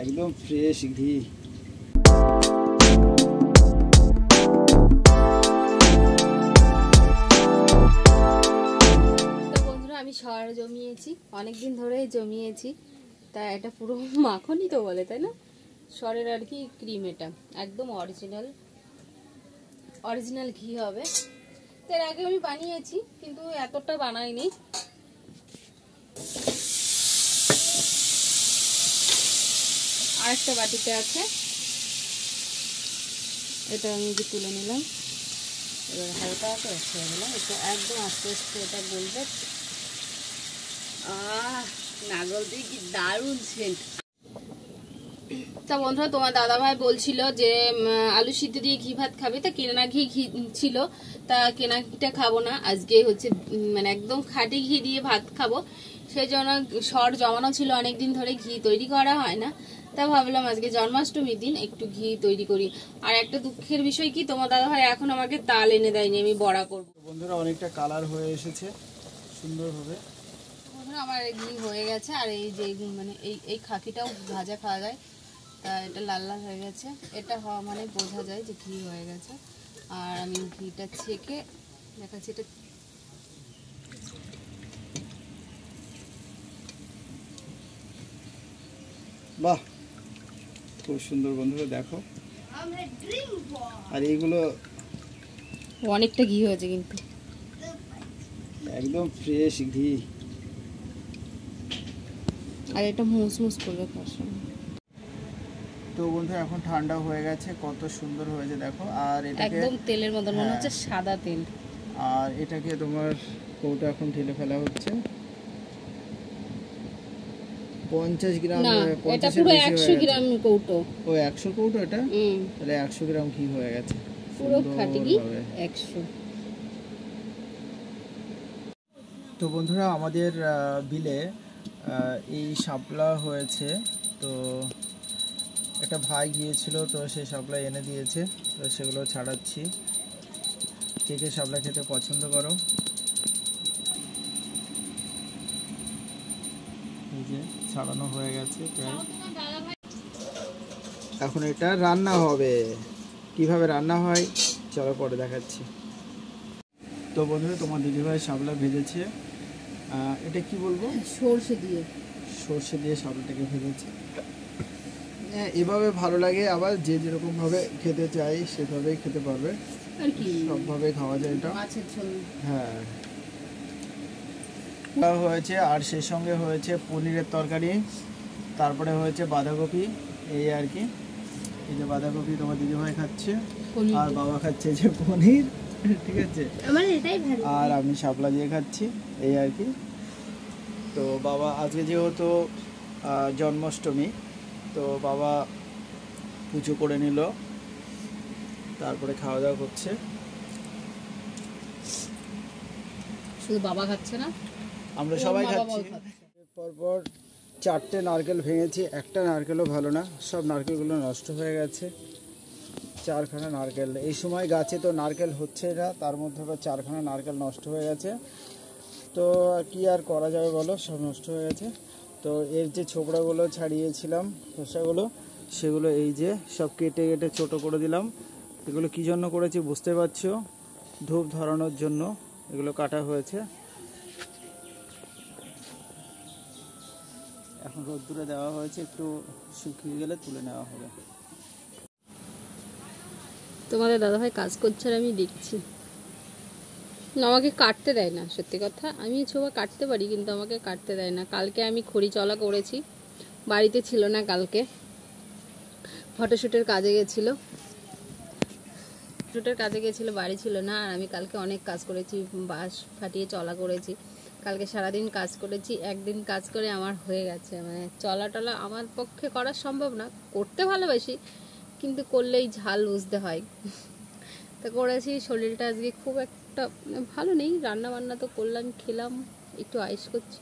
একদম ফ্রেশ ঘি। আমি সর জমিয়েছি, অনেকদিন ধরে জমিয়েছি, তা এটা পুরো মাখনই তো বলে, তাই না? সরের আর কি ক্রিম, এটা একদম অরিজিনাল ঘি হবে। এর আগে আমি বানিয়েছি কিন্তু এতটা বানাইনি। আরেকটা বাটিতে আছে, এটা আমি তুলে নিলাম। এবার হালকা করে ছেড়ে দিলাম, এটা একদম আস্তে আস্তে এটা গলবে। নাগল দিয়ে কি দারুণ সেন্ট। তা বন্ধুরা, তোমার দাদাভাই বলছিল যে আলু সিদ্ধ দিয়ে ঘি ভাত খাবে, তা কেনা ঘি ছিল, তা কেনা ঘিটা খাবো না, আজকে হচ্ছে মানে একদম খাঁটি ঘি দিয়ে ভাত খাবো। সেই জন্য সর জমানো ছিল অনেকদিন ধরে, ঘি তৈরি করা হয় না, তা ভাবলাম আজকে জন্মাষ্টমীর দিন একটু ঘি তৈরি করি। আর একটা দুঃখের বিষয় কি, তোমার দাদাভাই এখন আমাকে তাল এনে দেয়নি, আমি বড়া করবো। বন্ধুরা অনেকটা কালার হয়ে এসেছে সুন্দরভাবে। আমার ঘি হয়ে গেছে, আর এই যে মানে এই খাকিটাও ভাজা খাওয়া যায়, তা এটা লাল লাল হয়ে গেছে, এটা হওয়া মানে বোঝা যায় যে ঘি হয়ে গেছে। আর আমি ঘিটা ছেঁকে দেখাচ্ছি, এটা বাহ খুব সুন্দর বন্ধুরা, দেখো। আর এইগুলো অনেকটা ঘি হয়েছে কিন্তু একদম ফ্রেশ ঘি। আর এটা মুসমুস করবে খাওয়ার। তো বন্ধুরা এখন ঠান্ডা হয়ে গেছে, কত সুন্দর হয়েছে দেখো। আর এটাকে একদম তেলের মতন মনে হচ্ছে, সাদা তেল। আর এটাকে তোমার কৌটো এখন ঢেলে ফেলা হচ্ছে। 50 গ্রাম, এটা পুরো 100 গ্রাম কৌটো। ও 100 কৌটো এটা, তাহলে 100 গ্রাম ঘি হয়ে গেছে, পুরো খাঁটি ঘি 100। তো বন্ধুরা আমাদের বিলে এই শাপলা হয়েছে, তো একটা ভাই গিয়েছিল, তো সেই শাপলা এনে দিয়েছে, তো সেগুলো ছাড়াচ্ছি। কে কে শাপলা খেতে পছন্দ করো? এই যে ছাড়ানো হয়ে গেছে প্রায়। এখন এটা রান্না হবে। কিভাবে রান্না হয় চলো পরে দেখাচ্ছি। তো বন্ধুরা তোমার দিদিভাই শাপলা ভেজেছে, এটা কি বলবো, সরষে দিয়ে শাপলাটাকে ভেজেছে। এভাবে ভালো লাগে, আবার যে যেরকম ভাবে খেতে চাই সেভাবেই খেতে পারবে, আর কি সবভাবে খাওয়া যায় এটা। হ্যাঁ হয়েছে, আর সেই সঙ্গে হয়েছে পনিরের তরকারি, তারপরে হয়েছে বাঁধাকপি, এই আর কি। এই যে বাঁধাকপি তোমার দিদিভাই খাচ্ছে, আর বাবা খাচ্ছে যে পনির, ঠিক আছে, আর আমি শাপলা দিয়ে খাচ্ছি, এই আর কি। তো বাবা আজকে যেহেতু জন্মাষ্টমী, তো বাবা পুজো করে নিল, তারপরে খাওয়া দাওয়া করছে। শুধু বাবা খাচ্ছে না, আমরা সবাই খাচ্ছি। পরপর 4টে নারকেল ভেঙেছি, একটা নারকেলও ভালো না, সব নারকেলগুলো নষ্ট হয়ে গেছে। 4খানা নারকেল, এই সময় গাছে তো নারকেল হচ্ছে না, তার মধ্যে আবার 4খানা নারকেল নষ্ট হয়ে গেছে। তো কি আর করা যাবে বলো, সব নষ্ট হয়ে গেছে। তো এর যে ছোবড়াগুলো ছাড়িয়েছিলাম খোসাগুলো, সেগুলো এই যে সব কেটে কেটে ছোট করে দিলাম। এগুলো কি জন্য করেছি বুঝতে পারছো, ধূপ ধরানোর জন্য এগুলো কাটা হয়েছে। এখন রোদ্দুরে দেওয়া হয়েছে, একটু শুকিয়ে গেলে তুলে নেওয়া হবে। তোমাদের দাদাভাই কাজ করছে আর আমি দেখছি। আমাকে কাটতে দেয় না, সত্যি কথা, আমি ছোবা কাটতে পারি কিন্তু আমাকে কাটতে দেয় না। কালকে আমি খড়ি চলা করেছি, বাড়িতে ছিল না কালকে, ফটোশ্যুটের কাজে গেছিলো, বাড়ি ছিল না। আর আমি কালকে অনেক কাজ করেছি, বাঁশ ফাটিয়ে চলা করেছি, কালকে সারাদিন কাজ করেছি। একদিন কাজ করে আমার হয়ে গেছে, মানে চলা টলা আমার পক্ষে করা সম্ভব না, করতে ভালোবাসি কিন্তু করলেই ঝাল বুঝতে হয়। তা করেছি, শরীরটা আজকে খুব একটা ভালো নেই, রান্না বান্না তো করলাম, খেলাম, একটু আয়েশ করছি।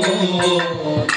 অদ্ভুত